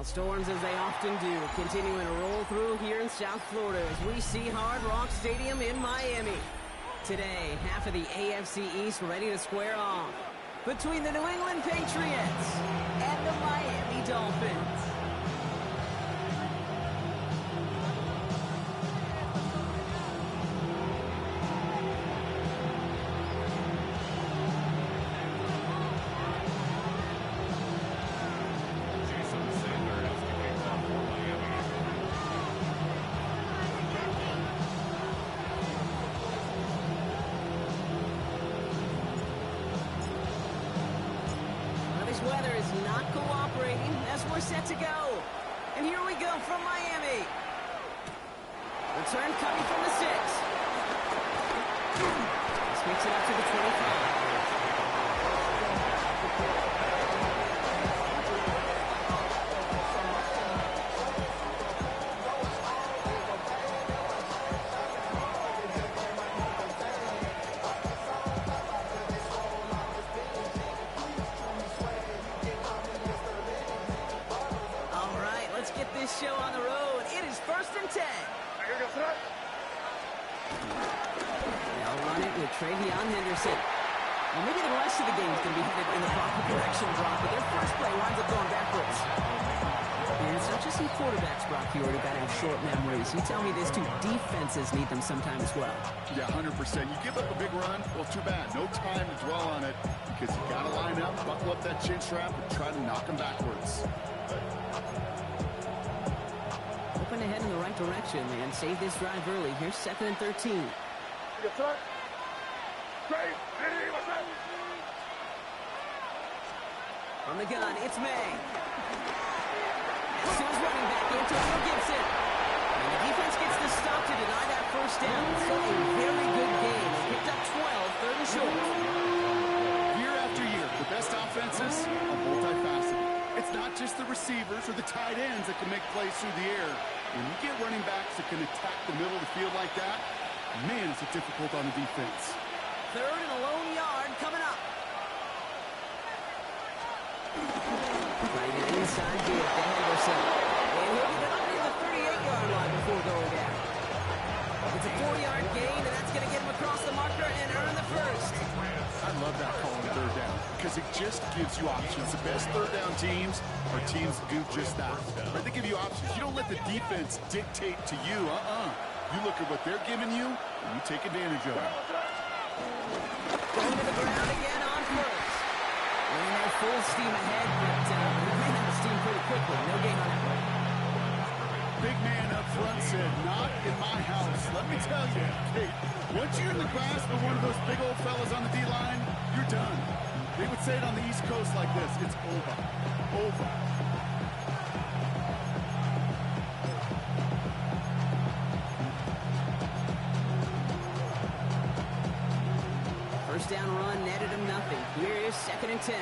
Well, storms, as they often do, continuing to roll through here in South Florida as we see Hard Rock Stadium in Miami. Today, half of the AFC East ready to square off between the New England Patriots and the Miami Dolphins. Weather is not cooperating as we're set to go. And here we go from Miami. Return coming from the 6. This makes it up to the 25. Show on the road. It is 1st and 10. They'll run it with Travion Henderson. Well, maybe the rest of the game is going to be headed in the proper direction, Brock, but their first play winds up going backwards. And it's not just some quarterbacks, Brock, you already got to have short memories. You tell me this too, defenses need them sometime as well. Yeah, 100%. You give up a big run, well, too bad. No time to dwell on it because you got to line up, buckle up that chin strap, and try to knock them backwards. Hoping to head in the right direction and save this drive early. Here's 2nd and 13. From the gun, it's May. As soon as running back into Gibson. And the defense gets the stop to deny that first down. So a very good game. They picked up 12, 3rd and short. Year after year, the best offenses are multifaceted. It's not just the receivers or the tight ends that can make plays through the air. When you get running backs that can attack the middle of the field like that, man, is it difficult on the defense. 3rd and a lone yard coming up. Right in inside deal to Henderson. And he'll get it under the 38-yard line before going down. It's a 4-yard gain, and that's going to get him across the marker and earn the first. I love that call on 3rd down because it just gives you options. The best 3rd down teams are teams that do just that. Right? They give you options. You don't let the defense dictate to you. You look at what they're giving you, and you take advantage of it. Going to the ground again on 1st. And they're full steam ahead, but they ran out of steam pretty quickly. No gain on that one. Big man up front said, not in my house. Let me tell you, Kate, once you're in the grasp of one of those big old fellas on the D-line, you're done. They would say it on the East Coast like this. It's over. Over. First down run netted him nothing. Here is 2nd and 10.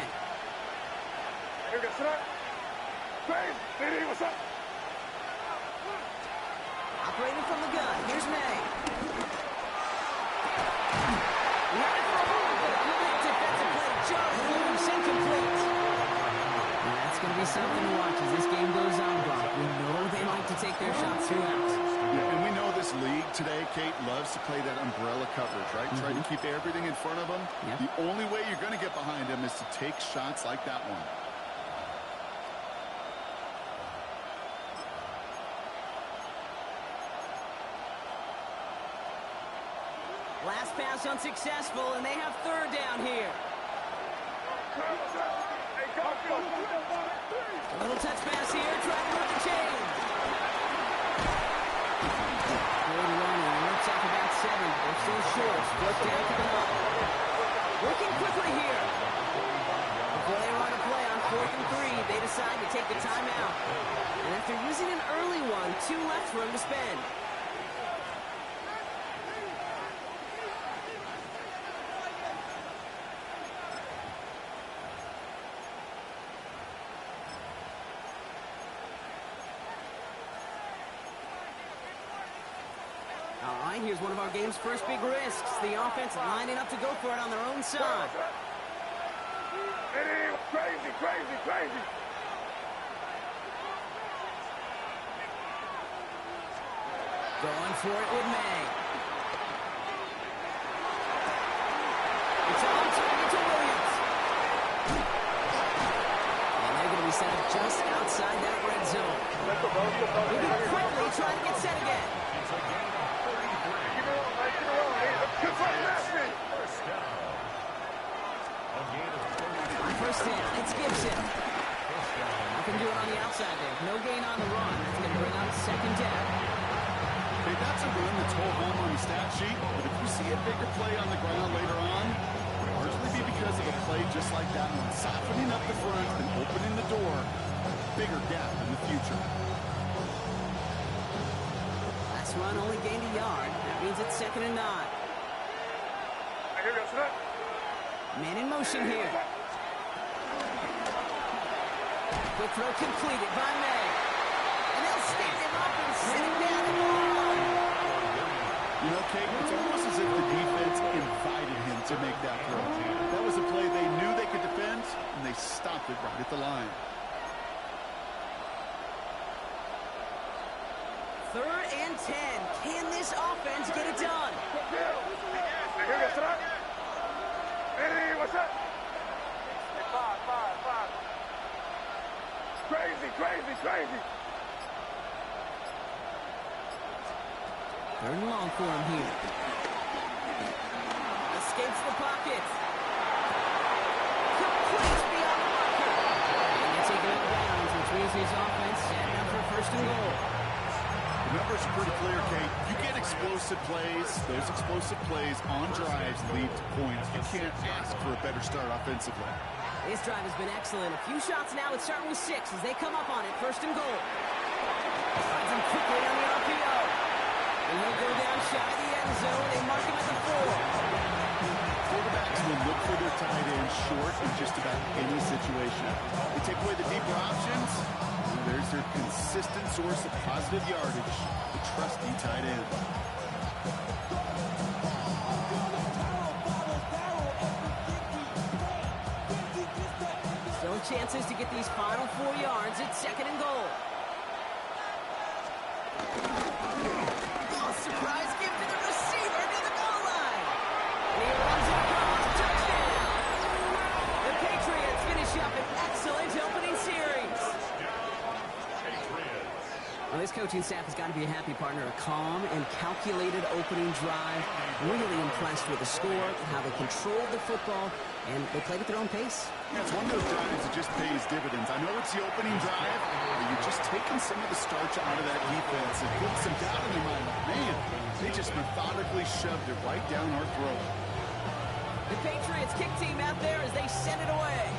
What's up? Operating from the gun. Here's May. Right for a moment, but a great defensive play. Just loose, incomplete. And that's going to be something to watch as this game goes on, Brock. We know they like to take their shots throughout. Yeah, and we know this league today, Kate, loves to play that umbrella coverage, right? Try to keep everything in front of them. Yep. The only way you're going to get behind them is to take shots like that one. Last pass unsuccessful, and they have 3rd down here. A little touch pass here, trying to run the chain. Good running, works off about 7. They're still short. Split down coming up. Working quickly here. Before they run a play on 4th and 3, they decide to take the timeout. And after using an early one, 2 left for him to spend. All right, here's one of our game's first big risks. The offense lining up to go for it on their own side. Crazy. Going for it with May. It's on target to Williams. And they're going to be set up just outside that red zone. Moving quickly, trying to get set again. On first down, it's Gibson. Nothing doing on the outside there. No gain on the run. That's going to bring up second down. Hey, that's a run that's hold home on the stat sheet, but if you see a bigger play on the ground later on, it'll largely be because of a play just like that one, softening up the front and opening the door, a bigger gap in the future. Last run only gained a yard. That means it's 2nd and 9. Man in motion here. Quick throw completed by May. And they'll stand him up and sit him down at the line. You know, Kate, it's almost as if the defense invited him to make that throw. That was a play they knew they could defend, and they stopped it right at the line. 3rd and 10. Can this offense get it done? Hey, what's up? Five. Crazy. 3rd and long for him here. Escapes the pocket. Completes beyond the marker. And they're taking out bounds, which means his offense setting up for 1st and goal. The numbers are pretty clear, Kate. You get explosive plays. Those explosive plays on drives lead to points. You can't ask for a better start offensively. This drive has been excellent. A few shots now. It's starting with 6 as they come up on it. 1st and goal. Finds him quickly on the RPO. And he'll go down shy of the end zone. They mark him at the 4. Quarterbacks will look for their tight end short in just about any situation. They take away the deeper options. There's their consistent source of positive yardage, the trusty tight end. Still chances to get these final 4 yards. It's 2nd and goal. Oh, surprise give to the receiver near the goal line. And he runs across. Touchdown. The Patriots finish up an excellent opening series. Well, this coaching staff has got to be a happy partner. A calm and calculated opening drive. Really impressed with the score, how they controlled the football, and they played at their own pace. Yeah, it's one of those drives that just pays dividends. I know it's the opening drive, but you're just taking some of the starch out of that defense and putting some doubt in their mind. Man, they just methodically shoved it right down our throat. The Patriots kick team out there as they send it away.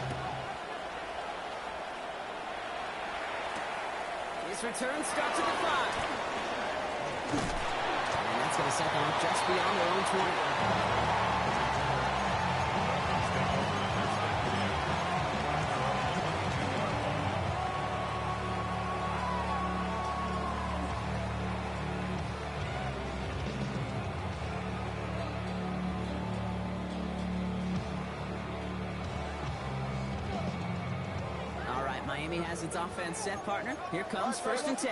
This return starts at the 5. And that's going to set them up just beyond their own 20. Miami has its offense set, partner. Here comes 1st and 10.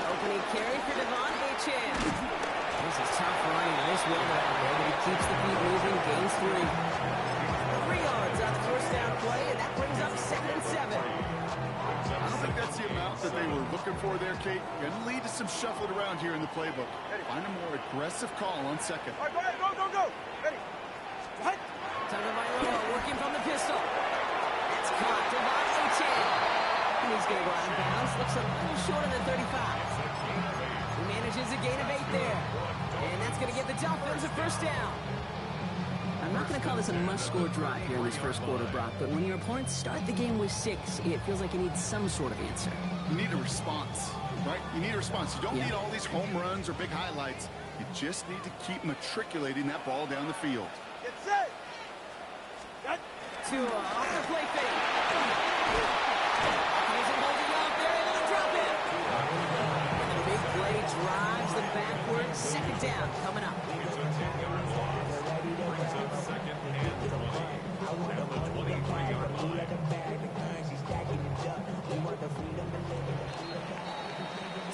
Opening carry for Devon Achane. This is tough running to this weather out there, but he keeps the feet moving, gains 3. 3 yards on the 1st down play, and that brings up 2nd and 7. I don't think that's the amount that they were looking for there, Kate. Going to lead to some shuffling around here in the playbook. Find a more aggressive call on 2nd. All right, go. Ready. What? Tagovailoa working from the pistol. It's caught. Devon Achane. And he's going to go out of bounds. Looks a little short of the 35. He manages a gain of 8 there. And that's going to give the Dolphins a 1st down. I'm not going to call this a must-score drive here in this 1st quarter, Brock, but when your opponents start the game with 6, it feels like you need some sort of answer. You need a response, right? You need a response. You don't need all these home runs or big highlights. You just need to keep matriculating that ball down the field. Get set. To off the play fake. He's holding off there, and they'll drop it. The big play drives them backwards. 2nd down coming up.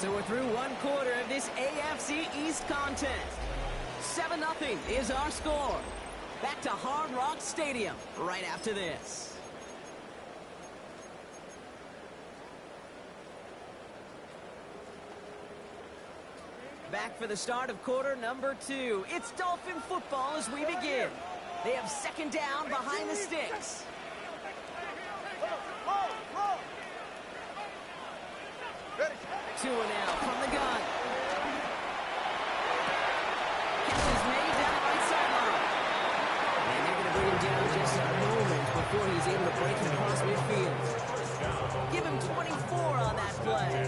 So we're through one quarter of this AFC East contest. 7-0 is our score. Back to Hard Rock Stadium right after this. Back for the start of quarter number 2. It's Dolphin football as we begin. They have second down behind the sticks. Two and out from the gun. Catch is made down the right sideline. And they're going to bring him down just a moment before he's able to break it across midfield. Give him 24 on that play.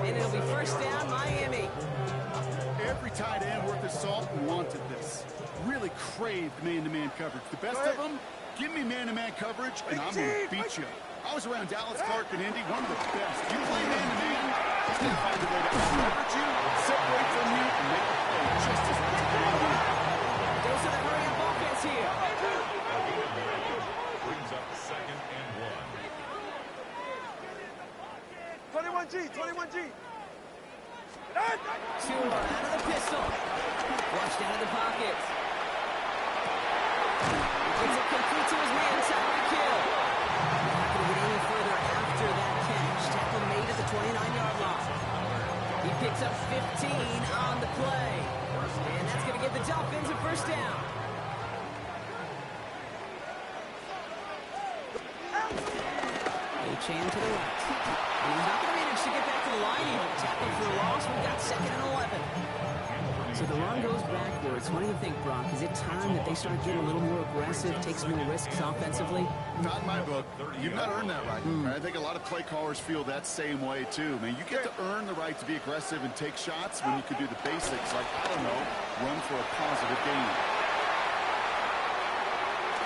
And it'll be first down, Miami. Every tight end worth his salt wanted this. Really craved man-to-man coverage. The best of them, give me man-to-man coverage, and I'm going to beat you. I was around Dallas, Clark, and Indy, one of the best. You play man-to-man, he's going to find a way to leverage you, separate from you, and make the play just as much as you can do. Goes to the hurry-up offense here. Brings up second and 1. 21G. Two out of the pistol. Watch down in the pocket. It's a complete to his man, Tyreek Hill. Not going to get any further after that catch. Tackle made at the 29-yard line. He picks up 15 on the play. And that's going to give the Dolphins a first down. A-Chan to the right. And he's not going to manage to get back to the line even. Tackle for a loss. We've got second and 11. So the run goes backwards. What do you think, Brock? Is it time that they start getting a little more aggressive, take some more risks offensively? Not in my book. You've not earned that right. I think a lot of play callers feel that same way, too. Man, you get to earn the right to be aggressive and take shots when you can do the basics, like, I don't know, run for a positive gain.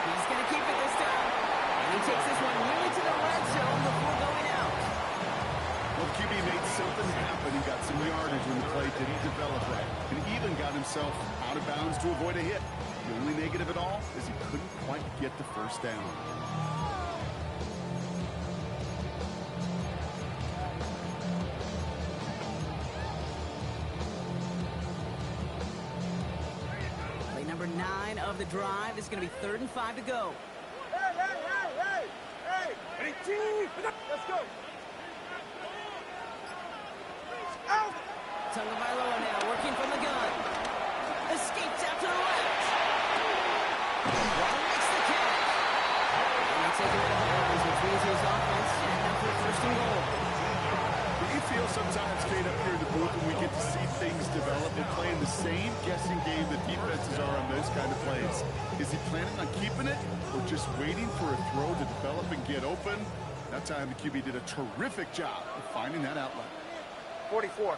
He's going to keep it this time. And he takes this one really to the red zone before going out. Well, QB made something happen. He got some yardage when the play didn't develop right. And even got himself out of bounds to avoid a hit. The only negative at all is he couldn't quite get the first down. Play number 9 of the drive. This is going to be 3rd and 5 to go. Hey! Let's go! Out! Tagovailoa now working from the gun. Escapes out to the left. Waddle makes the catch. And they take it out of bounds, which means his offense and now for first and goal. Do you feel sometimes, Kate, up here in the booth when we get to see things develop and playing the same guessing game that defenses are on those kind of plays? Is he planning on keeping it or just waiting for a throw to develop and get open? That time the QB did a terrific job of finding that outlet. 44.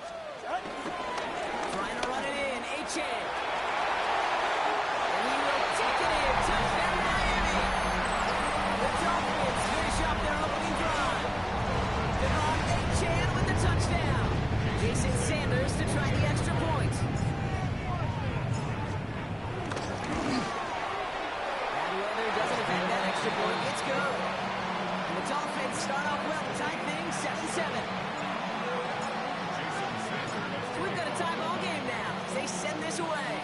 Trying to run it in. A-Chan. And he will take it in. Touchdown, Miami. The Dolphins finish up their opening drive. Devon A-Chan with the touchdown. Jason Sanders to try the extra point. Bad weather doesn't affect that extra point. It's good. And the Dolphins start off well. Tight thing, 7-7. We've got a tie ball game now as they send this away.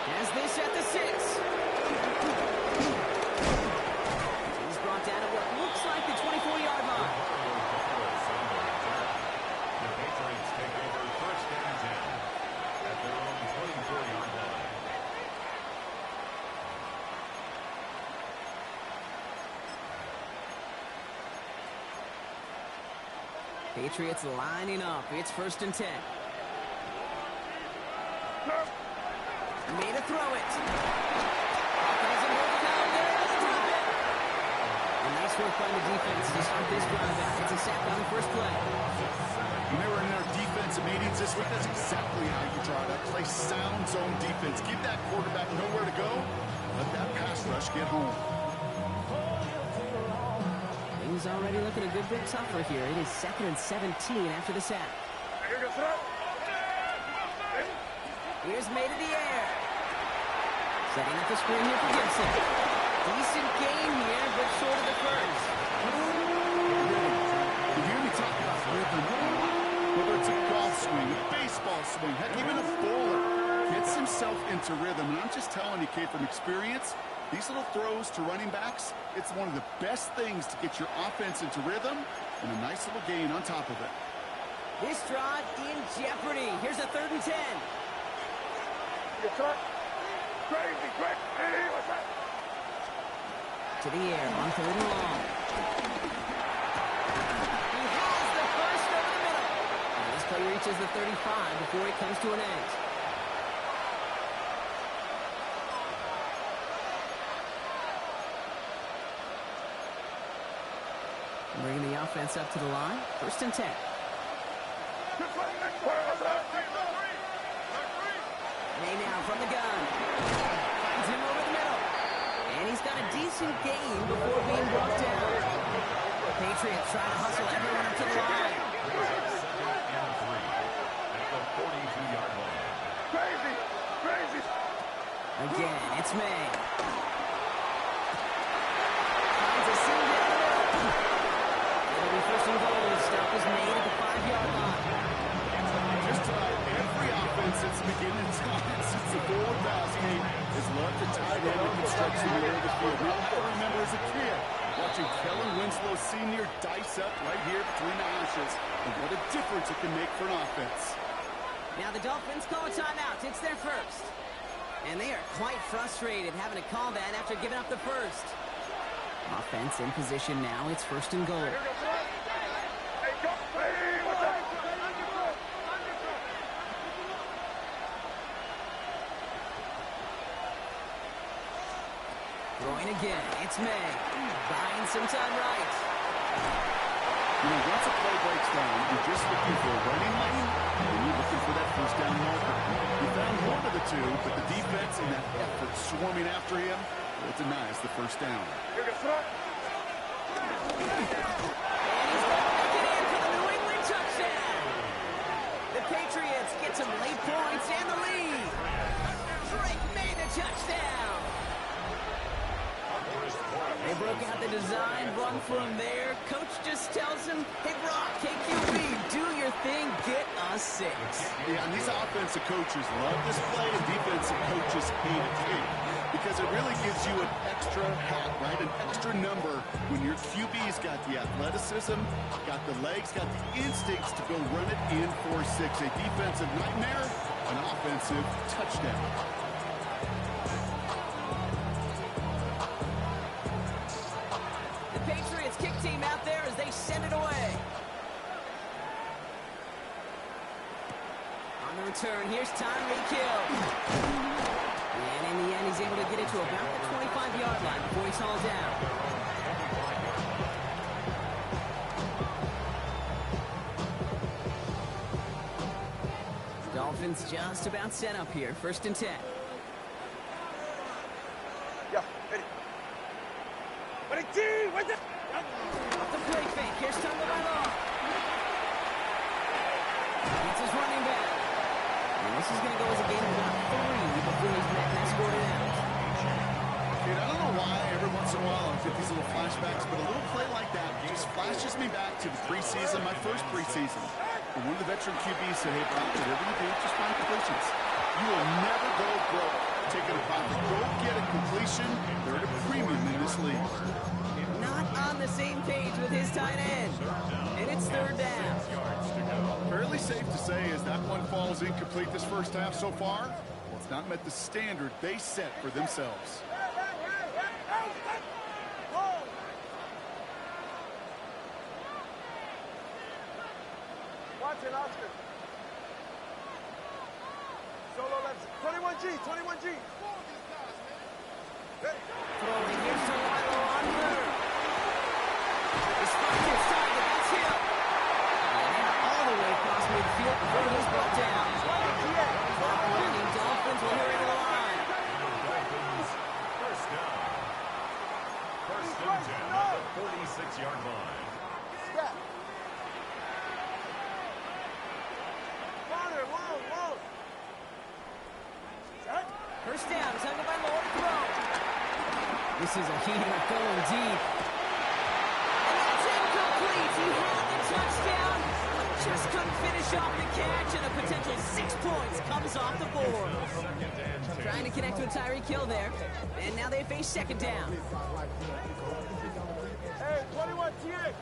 Has this at the 6. He's brought down at what looks like the 24-yard line. The Patriots take over first and 10 at their own 24-yard line. Patriots lining up. It's 1st and 10. Made a throw it. And nice work by the defense to start this drive out. It's a sack on the first play. When they were in their defensive meetings this week, that's exactly how you draw that. Play sound zone defense. Give that quarterback nowhere to go. Let that pass rush get home. Things already looking a good bit tougher here. It is 2nd and 17 after the sack. Here's made in the air. Setting up the screen here for Gibson. Decent gain here, but short of the first. swing. Heck, even a bowler gets himself into rhythm. And I'm just telling you, kid, from experience, these little throws to running backs, it's one of the best things to get your offense into rhythm and a nice little gain on top of it. This drive in jeopardy. Here's a 3rd and 10. Your truck. Crazy, crazy. Hey, what's that? To the air on 3rd and long. He has the first over the middle. And this play reaches the 35 before it comes to an end. Bringing the offense up to the line. 1st and 10. May now from the gun. Finds him over the middle. And he's got a decent gain before being brought down. The Patriots trying to hustle everyone up to the line. 2nd and 3 at the 42-yard line. Crazy, crazy. Again, it's May. Finds a seam down the middle. It'll be 1st and goal. Stop is made at the 5-yard line. Just about every offense that's beginning time since the forward pass game has loved to tie in and construct the middle of the field. Now, I remember as a kid watching Kellen Winslow Sr. dice up right here between the hashes, and what a difference it can make for an offense. Now the Dolphins call a timeout. It's their first. And they are quite frustrated having to call that after giving up the first. Offense in position now. It's 1st and goal. Hey, go. Hey, what's that? Throwing again. It's May. Buying some time right. You know, once a play breaks down, you're just looking for a running lane, and you're looking for that 1st down marker. You found one of the two, but the defense and that effort swarming after him, well, it denies the 1st down. You're the front. And he's going to make it in for the New England touchdown. The Patriots get some late points and the lead. Drake made the touchdown. They broke out the design run for him there. Coach just tells him, hey, Brock, KQB, do your thing, get us 6. Yeah, and these offensive coaches love this play, and defensive coaches hate it because it really gives you an extra hat, right? An extra number when your QB's got the athleticism, got the legs, got the instincts to go run it in for 6. A defensive nightmare, an offensive touchdown. Patriots kick team out there as they send it away. On the return, here's Tyreek Hill. And in the end, he's able to get it to about the 25-yard line before he's hauled down. Dolphins just about set up here. 1st and 10. Yeah, ready. Ready, G, what's it? Off the play fake. Here's Tonga by Law. It's his running back. And this is going to go as a game of about 3 before he's met and escorted out. Dude, I don't know why every once in a while I get these little flashbacks, but a little play like that just flashes me back to the preseason, my first preseason. And one of the veteran QBs said, hey, Brock, whatever you do, just find completions. You will never go broke taking a profit. Go get a completion. They're at a premium in this league. Not on the same page with his tight end. And it's 3rd down. Fairly safe to say as that one falls incomplete this 1st half so far, well, it's not met the standard they set for themselves. Watch it, Oscar. Solo left. 21G, 21G. Ready. Throwing. Here's Toledo on third. The spot gets targeted. That's Hill. And all the way across midfield before he's brought down. Clock running. Dolphins will hurry to the line. Dolphins, 1st down. 1st and 10 at the 46-yard line. Step. Father, whoa. Set. 1st down. Tonga by Law to throw. This is a heater going deep. And that's incomplete. He had the touchdown Just couldn't finish off the catch, and a potential 6 points comes off the board. Trying to connect with Tyreek Hill there, and now they face second down. Hey, 21 TA.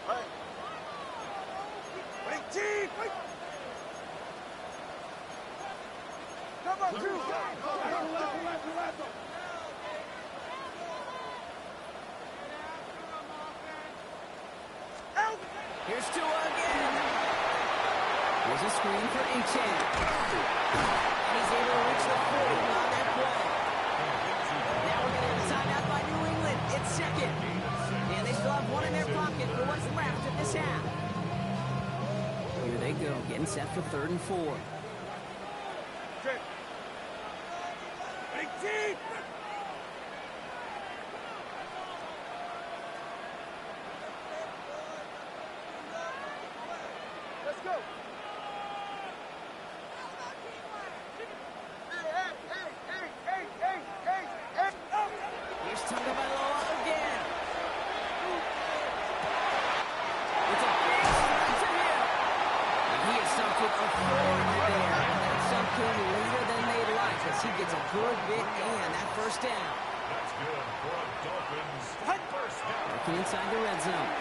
Hey. Wait, T. Wait. Come on, two. Here's Tua again. Here's a screen for Achane. And he's able to reach the 40 on that play. Now we're going to have a timeout by New England. It's second. And they still have one in their pocket for what's left of this half. Here they go, getting set for 3rd and 4. Okay. Big team. Let's go. Here's Tagovailoa again. It's a big strike to him. And he is stumped with authority there. And that stump came later than they'd like as he gets a good bit and that first down. That's good for a Dolphins first down. Working inside the red zone.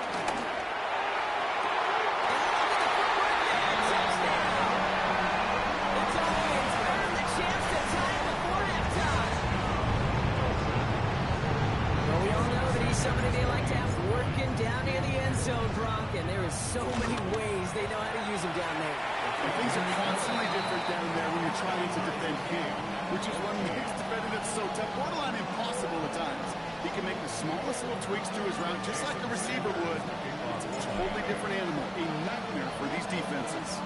Somebody they like to have working down near the end zone, Brock, and there is so many ways they know how to use them down there. And things are constantly different down there when you're trying to defend him, which is what makes defending it so tough, borderline impossible at times. He can make the smallest little tweaks to his route, just like a receiver would. It's a totally different animal, a nightmare for these defenses.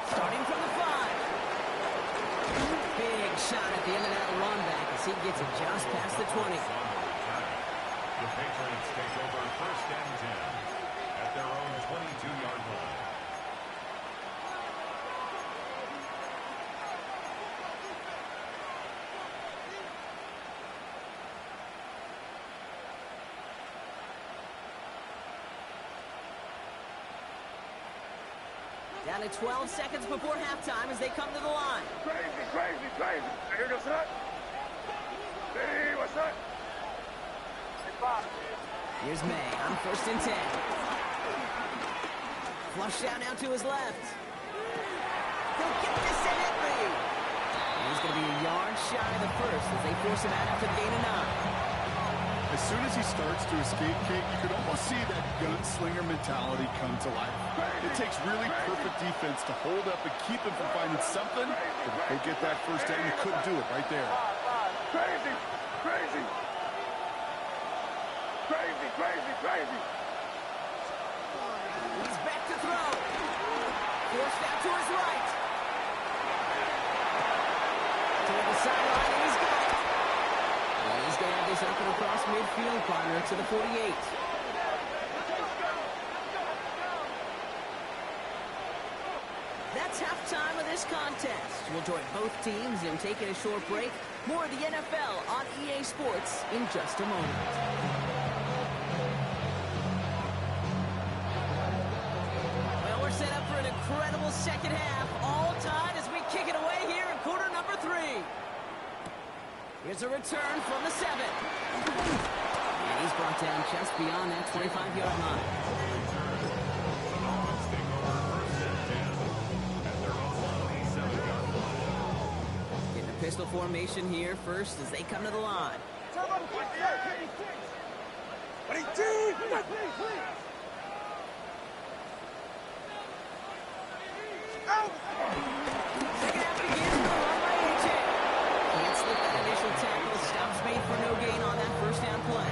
Starting from the 5. Big shot at the end of that run back as he gets it just past the 20. The Patriots take over 1st and 10 at their own 22-yard line. Down to 12 seconds before halftime as they come to the line. Crazy. Here goes that. Hey, what's that? Hey, Bob. Here's May on 1st and 10. Flush out now to his left. He'll get this to Henry. And he's going to be a yard shy of the first as they force him out after the gain of 9. As soon as he starts to escape, Kate, you can almost see that gunslinger mentality come to life. It takes really perfect defense to hold up and keep him from finding something. He'll get that first down. He couldn't do it right there. Crazy. He's back to throw. Forced out to his right. Toward the sideline, and he's got it. And he's going to have this up and across midfield corner to the 48. That's halftime of this contest. We'll join both teams in taking a short break. More of the NFL on EA Sports in just a moment. Well, we're set up for an incredible second half. All tied as we kick it away here in quarter number 3. Here's a return from the 7. And he's brought down just beyond that 25-yard line. Getting a pistol formation here first as they come to the line. Second half begins with a run by Achane. Can't slip that initial tackle. Stops made for no gain on that first down play.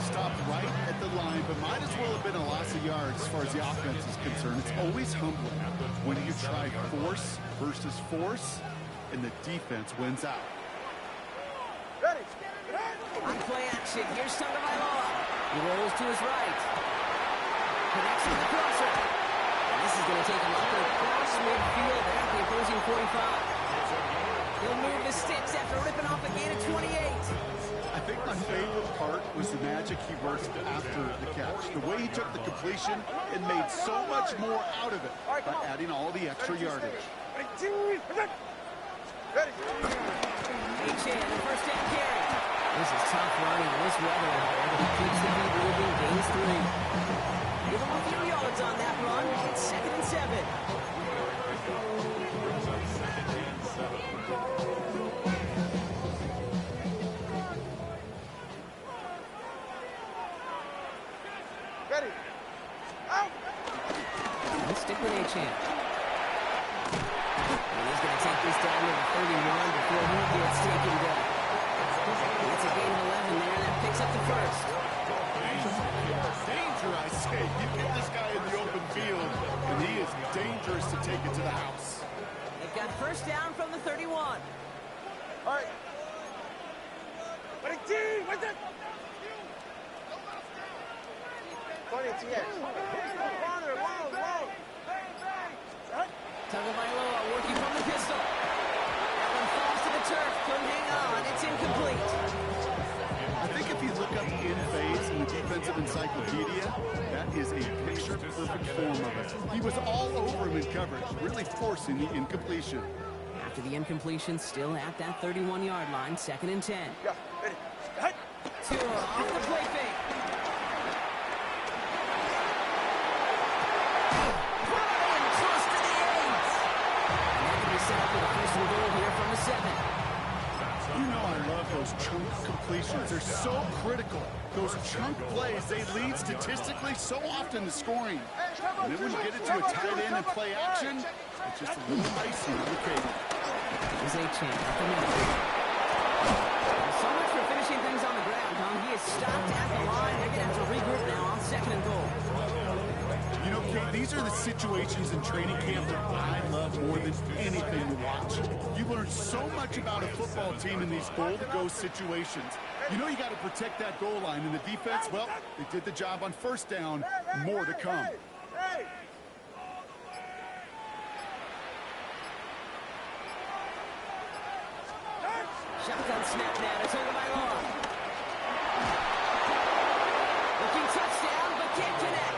Stopped right at the line, but might as well have been a loss of yards as far as the offense is concerned. It's always humbling when you try force versus force, and the defense wins out. Ready. On play action, here's Tagovailoa. He rolls to his right. Connects with the crosser. And this is going to take him up and across midfield there at the opposing 45. He'll move the sticks after ripping off a gain of 28. I think my favorite part was the magic he worked after the catch. The way he took the completion and made so much more out of it by adding all the extra yardage. Ready. H.A. the first down carry. This is tough running in this weather out there, but he keeps the beat moving, gains 3. Give him a few yards on that run. It's 2nd and 7. Ready. Out. Let's stick with H.A. And he's going to take this down to the 31 before he gets taken down. That's a gain of 11 there. That picks up the first. Danger, I say. You get this guy in the open field, and he is dangerous to take it to the house. They've got first down from the 31. All right. Ready, T. What's it? 20 TX. Corner, long. Tagovailoa working from the pistol. That one falls to the turf. Couldn't hang on. It's incomplete. I think if you look up in phase in the defensive encyclopedia, that is a picture-perfect form of it. He was all over him in coverage, really forcing the incompletion. After the incompletion, still at that 31-yard line, 2nd and 10. Yeah, ready. Hut. Tua off the play fake. Brian close to the 8. And that can be set up with a first and goal here from the 7. You know I love those chunk completions. They're so critical. Those chunk plays, they lead statistically so often to scoring. And then when you get it to a tight end and play action, it's just a little icing on the cake. Here's A-Chain at the middle. So much for finishing things on the ground, Tom. He is stopped at the line. They're going to have to regroup now on 2nd and goal. You know, Kate, these are the situations in training camp that I love more than anything to watch. You learn so much about a football team in these goal-to-go situations. You know you got to protect that goal line, and the defense, well, they did the job on first down. More to come. Hey. Shotgun snap now to Tagovailoa. Looking touchdown, but can't connect.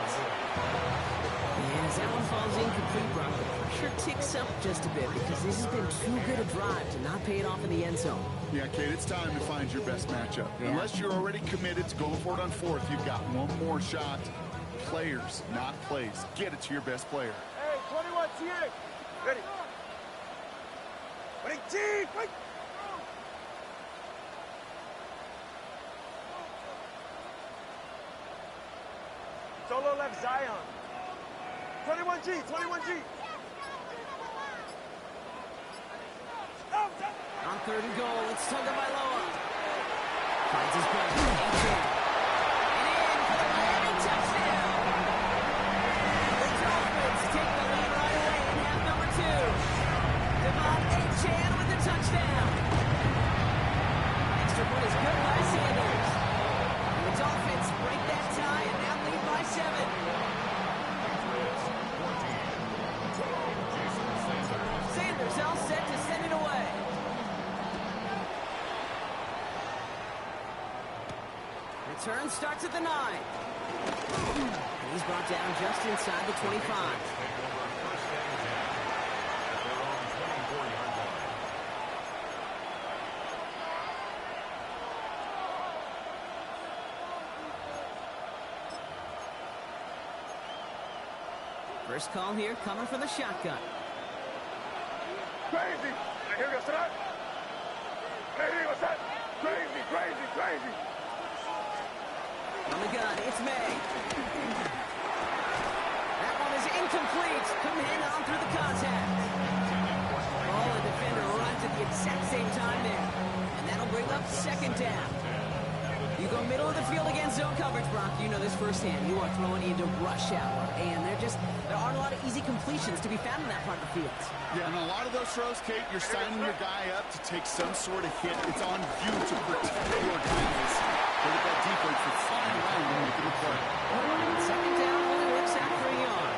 And as that one falls incomplete, Brock, the pressure ticks up just a bit because this has been too good a drive to not pay it off in the end zone. Yeah, Kate, it's time to find your best matchup. Yeah. Unless you're already committed to going for it on 4th, you've got one more shot. Players, not plays. Get it to your best player. Hey, 21 TX. Ready. Ready, T. Wait. Solo left Zion. 21G. On 3rd and goal, it's Tagovailoa. Finds his brother, A-Chain. And in for the Miami touchdown. The Dolphins take the lead right away in half number 2. Devon A-Chain with the touchdown. Extra point is good by Sanders. And the Dolphins break that tie and now lead by 7. Sanders all set to send it away. Return starts at the 9. And he's brought down just inside the 25. First call here coming from the shotgun. Crazy. I hear you, sir. Crazy, what's that? Crazy. On the gun, it's May. That one is incomplete. Couldn't hang on through the contact. Oh, the defender arrived at the exact same time there. And that'll bring up 2nd down. You go middle of the field against zone coverage, Brock. You know this firsthand. You are throwing into rush hour. And there aren't a lot of easy completions to be found in that part of the field. Yeah, and a lot of those throws, Kate, you're signing your guy up to take some sort of hit. It's on you to protect your guys. Look at that defense that's flying around and making a play. 2nd down only works out for a yard.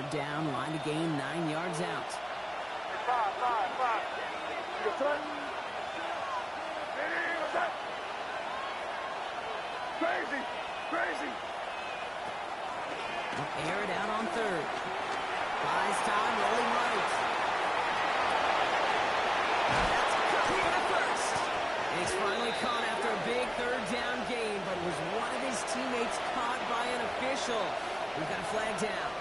Third down, line to gain 9 yards out. Five. You got time? Hey, what's that? Crazy. Air it out on third. Buys time, rolling right. That's a cut for the first. And he's finally caught after a big third down gain, but was one of his teammates caught by an official. We've got a flag down.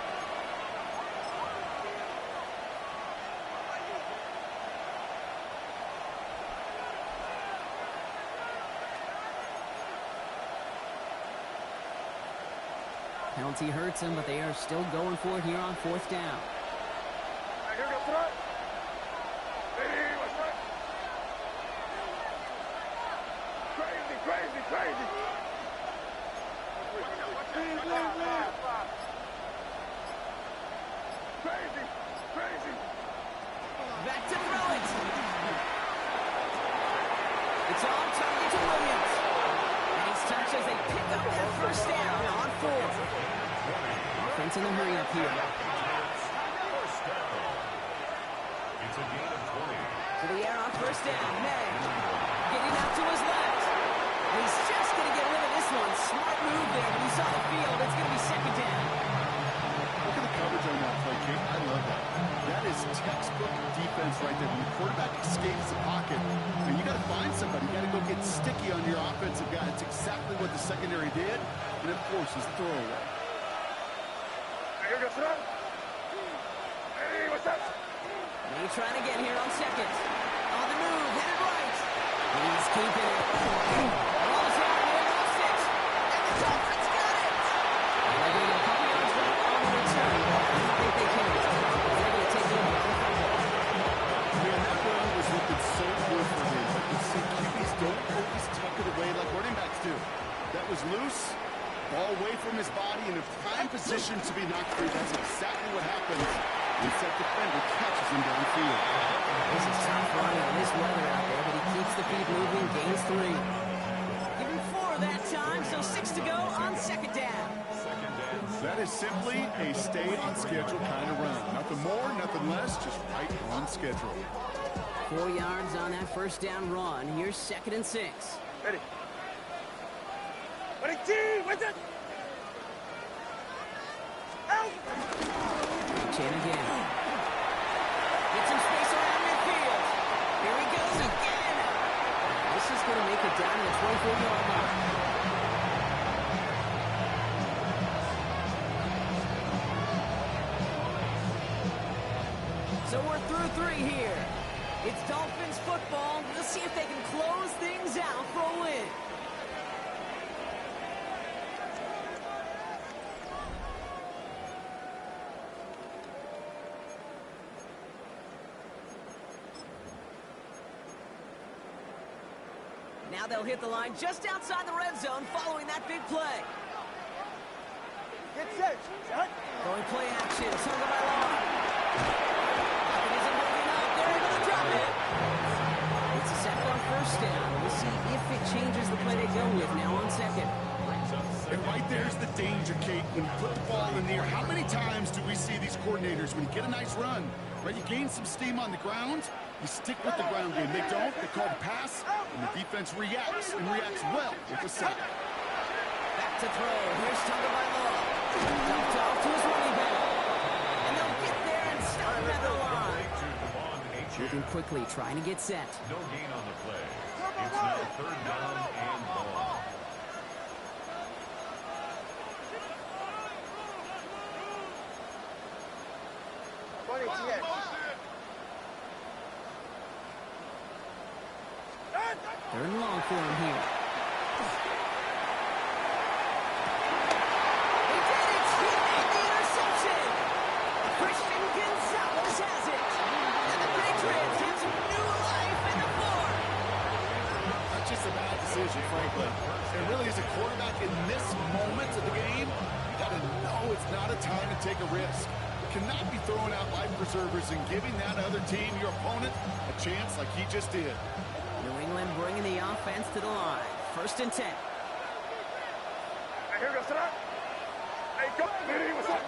Penalty hurts him, but they are still going for it here on fourth down. Here we go, front. Hey, what's that? Crazy. Crazy. Back to throw it. It's on target to Williams. Nice touch as they pick up that first down on fourth. Offense in the hurry up here. First down. It's a gain of 20. To the air on first down. May getting out to his left. And he's just going to get rid of this one. Smart move there, but he saw the field. It's going to be second down. Look at the coverage on that play, Kate. I love that. That is textbook defense right there. When the quarterback escapes the pocket, and you got to find somebody. You got to go get sticky on your offensive guy. It's exactly what the secondary did, and of course, his throwaway. Here we go, front. Hey, what's that? May trying again here on second. On the move, headed right. And he's keeping it. Rolls out, they lost it. And the Dolphins got it. And they're going to get a couple yards back on the return. I think they can. They're going to take over. Man, that run was looking so good for him. But you see, QBs don't always tuck it away like running backs do. That was loose. Ball away from his body in a prime position to be knocked free. That's exactly what happens. Inside defender catches him downfield. This is tough running in this weather out there, but he keeps the feet moving, gains 3. Give him 4 that time, so 6 to go on second down. That is simply a stay on schedule kind of run. Nothing more, nothing less, just right on schedule. 4 yards on that first down run. Here's second and 6. Ready. Team, what's it? Out! Chin again. Get some space around midfield. Here he goes again. This is going to make it down to the 24-yard line. So we're through 3 here. It's Dolphins football. We'll see if they can close things out for a win. Now they'll hit the line just outside the red zone following that big play. Get set. Shot. Going play action. Tonga by Law. Isn't moving up. They're able to drop it. It's a second on first down. We'll see if it changes the play they go with now on second. And right there's the danger, Kate. When you put the ball in the air, how many times do we see these coordinators, when you get a nice run, right, you gain some steam on the ground, you stick with the ground game. They don't, they call the pass, and the defense reacts, and reacts well with the sack. Back to throw. Here's Tonga by Law. Dumped off to his running back. And they'll get there and stop him at the line. Moving quickly, trying to get set. No gain on the play. It's now third down and long. Third and long for him here. He did it! He made the interception! Christian Gonzalez has it! And the Patriots have some new life in the fourth! Not just a bad decision, frankly. It really is a quarterback in this moment of the game. You got to know it's not a time to take a risk. You cannot be throwing out life preservers and giving that other team, your opponent, a chance like he just did. New England bringing the offense to the line. First and 10. Here we go, sit up. Hey, go. Ready, what's up?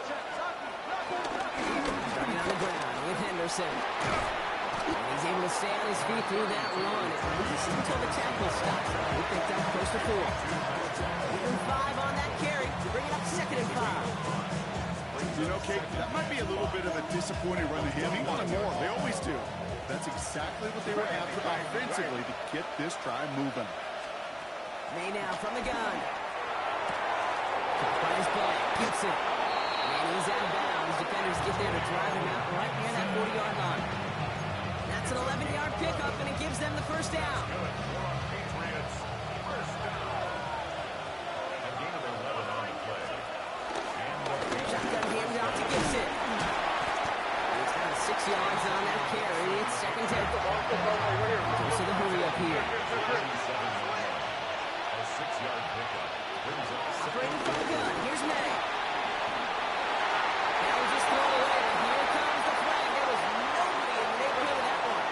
Starting on the ground with Henderson. And he's able to stay on his feet through that run. At least until the tackle stops. He picked up close to 4. Even 5 on that carry to bring it up to 2nd and 5. You know, Kate, that might be a little bit of a disappointing run to him. He wanted more. They always do. That's exactly what they were after offensively to get this drive moving. May now from the gun. Caught by his back. Gibson. And he's out of bounds. Defenders get there to drive him out right near that 40-yard line. That's an 11-yard pickup, and it gives them the first down. Patriots, first down. A gain of 11 on the play. Shotgun hand out to Gibson. He's got 6 yards on that carry. It's 2nd down. So the hurry up here. A 6-yard pickup. Brings up Operating from the gun. Here's May. That was just thrown away. Here comes the flag. There was nobody in the neighborhood of that one.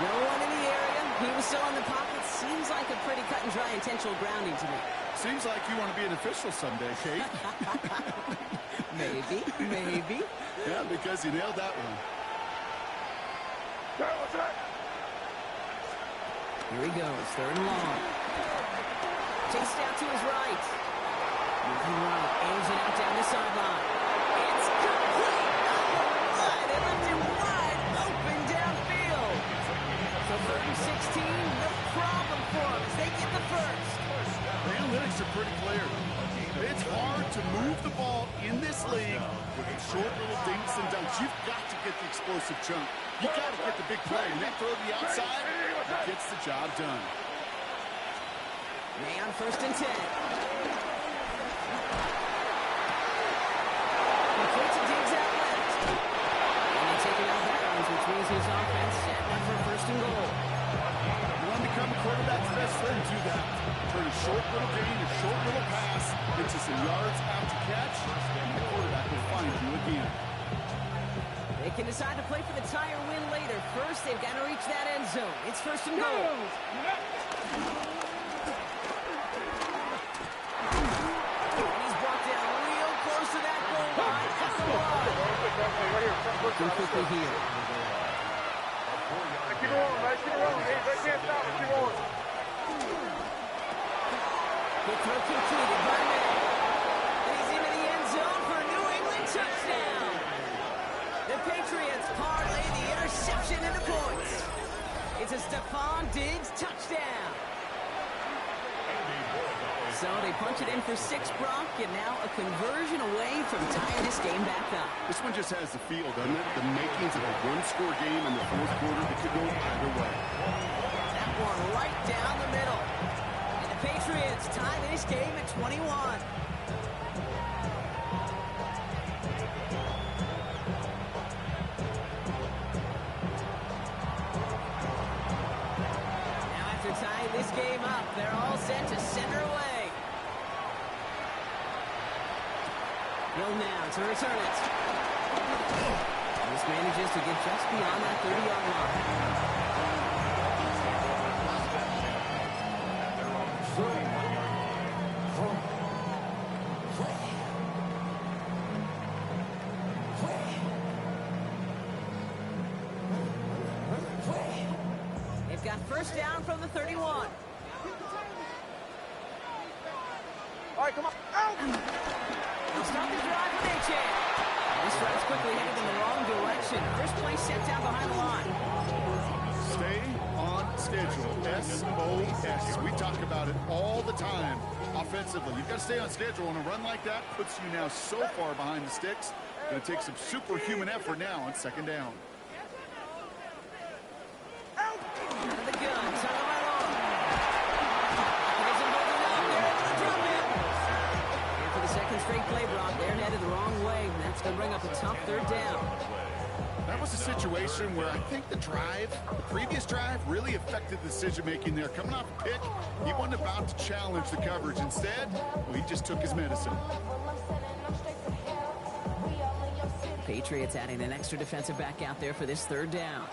No one in the area. He was still in the pocket. Seems like a pretty cut and dry intentional grounding to me. Seems like you want to be an official someday, Kate. Maybe. Yeah, because you nailed that one. Hey, what's that? Here he goes. 3rd and long. Chased out to his right. Moving right. Aims it out down the sideline. It's complete. Oh, they left him wide open downfield. So 3rd and 16. No problem for them as they get the first. The analytics are pretty clear. It's hard to move the ball in this league with the short little dinks and dunks. You've got to get the explosive chunk. You've got to get the big play. And that throw to the outside, it gets the job done. May on 1st and 10. Completes and digs out left. And they take it out of bounds, which means his offense set up for 1st and goal. You want to become a quarterback's best friend, do that. Turn a short little gain, a short little pass into some yards after catch, and the quarterback will find you again. They can decide to play for the tie or win later. First, they've got to reach that end zone. It's 1st and goal. And he's brought down real close to that goal line. Looking quickly here. Keep it rolling, man. Keep it rolling. Hey, they can't stop it. Keep rolling. Good throw completed by May. And he's into the end zone for a New England touchdown. The Patriots parlay the interception into points. It's a Stephon Diggs touchdown. So they punch it in for 6, Brock, and now a conversion away from tying this game back up. This one just has the feel, doesn't it? The makings of a one-score game in the 4th quarter that could go either way. That one right down the middle. And the Patriots tie this game at 21. Now after tying this game up, they're all set to center away. Hill now to return it. This manages to get just beyond that 30-yard line. They've got first down from the 31. All right, come on. Out! They'll stop the drive when they check. This drive's quickly headed in the wrong direction. First play set down behind the line. Stay on schedule. S-O-S. We talk about it all the time offensively. You've got to stay on schedule, and a run like that puts you now so far behind the sticks. Going to take some superhuman effort now on 2nd down. Out of the gun, turn the right on. There's a moving up there into the drop in. And for the 2nd straight play, Brock, they're headed the wrong way, and that's going to bring up a tough 3rd down. That was a situation where I think the previous drive, really affected the decision-making there. Coming off a pick, he wasn't about to challenge the coverage. Instead, he just took his medicine. Patriots adding an extra defensive back out there for this 3rd down.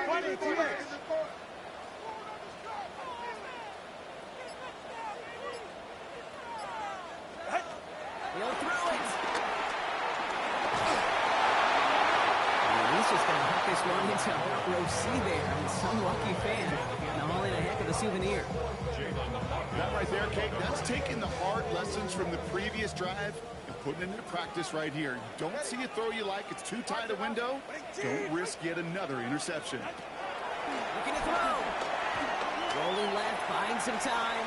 20 T-Max. see there. And some lucky fan hauling a heck of a souvenir. That right there, Kate, that's taking the hard lessons from the previous drive and putting it into practice right here. You don't see a throw you like, it's too tight a window. Don't risk yet another interception. Looking to throw. Rolling left, buying some time.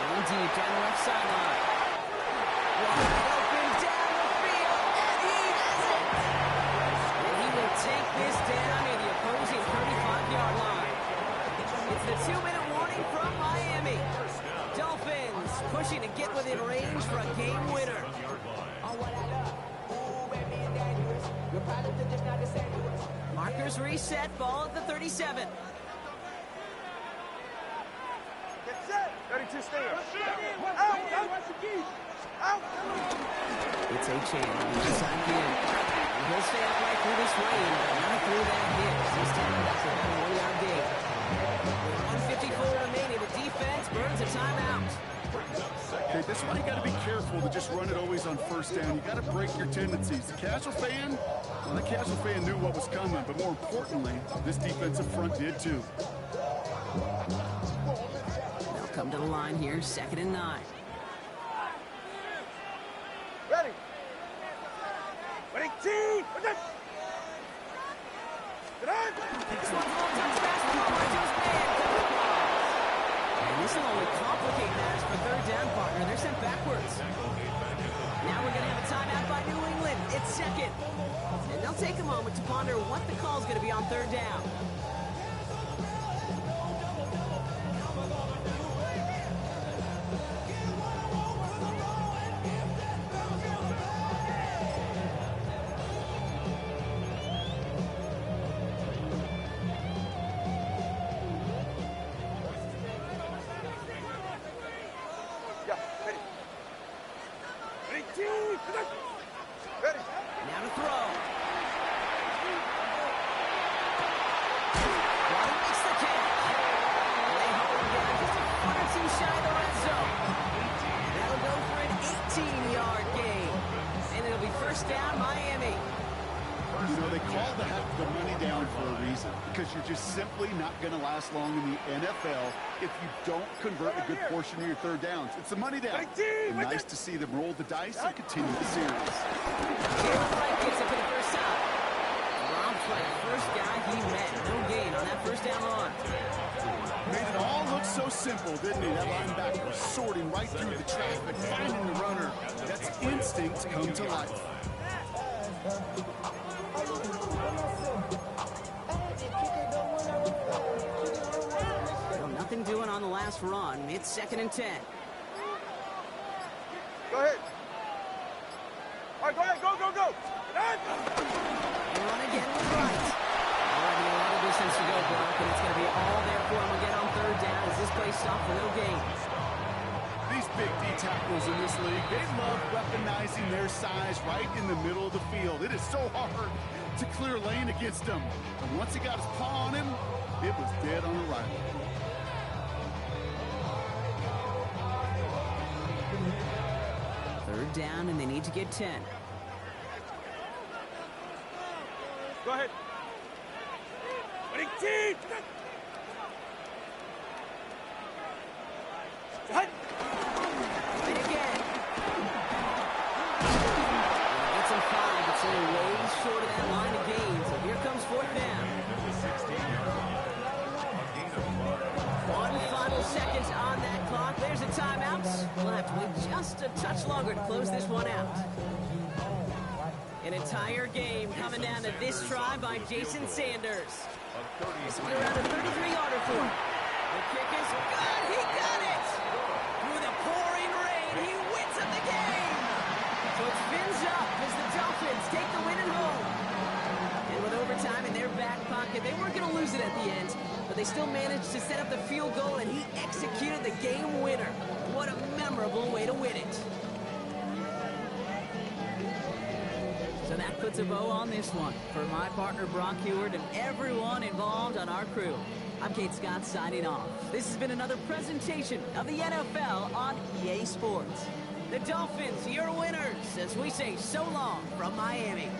Going deep down the left sideline. Wide open down the field, and he has it. And he will take this down near the opposing 35-yard line. It's the 2-minute warning from Miami. Dolphins pushing to get within range for a game winner. Markers reset, ball at the 37. Get set. 32 stand. Out. It's a chance. He's signed in. He'll stay upright through this rain, but not through that hit. He's taking up a 1-yard gain. 1:54 remaining. The defense burns a timeout. Okay, this is why you got to be careful to just run it always on first down. You got to break your tendencies. The casual fan knew what was coming, but more importantly, this defensive front did too. They'll come to the line here, 2nd and 9. Ready. Ready, team. This one's a long-touch pass from Omar to his man. And this will only complicate matters for 3rd down, partner. They're sent backwards. Now we're going to have a timeout by New England. It's 2nd. And they'll take a moment to ponder what the call is going to be on 3rd down. Ready. Now to throw. Makes the catch. They hold again, just a foot or two shy of the red zone. That'll go for an 18-yard gain. And it'll be 1st down, Miami. You know, they call the money down for a reason, because you're just simply not going to last long in the NFL if you don't convert a good portion of your 3rd downs. It's the money down. And nice to see them roll the dice and continue the series. Taylor White gets it for the first time. Rob's like first guy he met. No gain on that 1st down run. Made it all look so simple, didn't he? That linebacker sorting right through the traffic, finding the runner. That's instinct come to life. Well, nothing doing on the last run. It's 2nd and 10. Go ahead. All right, go ahead. Go. And run again with Wright. Already a lot of distance to go, Brock, and it's going to be all there for him again on 3rd down as this play stopped for no gain. These big D tackles in this league, they love weaponizing their size right in the middle of the field. It is so hard to clear lane against them. And once he got his paw on him, it was dead on arrival. Third down, and they need to get 10. Go ahead. Ready, team. Hut. And again. It's a 5. It's only way short of that line of gain. So here comes 4th down. 1 final seconds on that clock. There's a timeout. We'll have to wait just a touch longer to close this one out. An entire game coming down to this try by Jason Sanders. This will be around a 33-yarder for him. The kick is good. He got it. Through the pouring rain, he wins at the game. So it's fins up as the Dolphins take the win at home. And with overtime in their back pocket, they weren't going to lose it at the end, but they still managed to set up the field goal, and he executed the game winner. What a memorable way to win it. So that puts a bow on this one. For my partner Brock Heward and everyone involved on our crew, I'm Kate Scott signing off. This has been another presentation of the NFL on EA Sports. The Dolphins, your winners, as we say so long from Miami.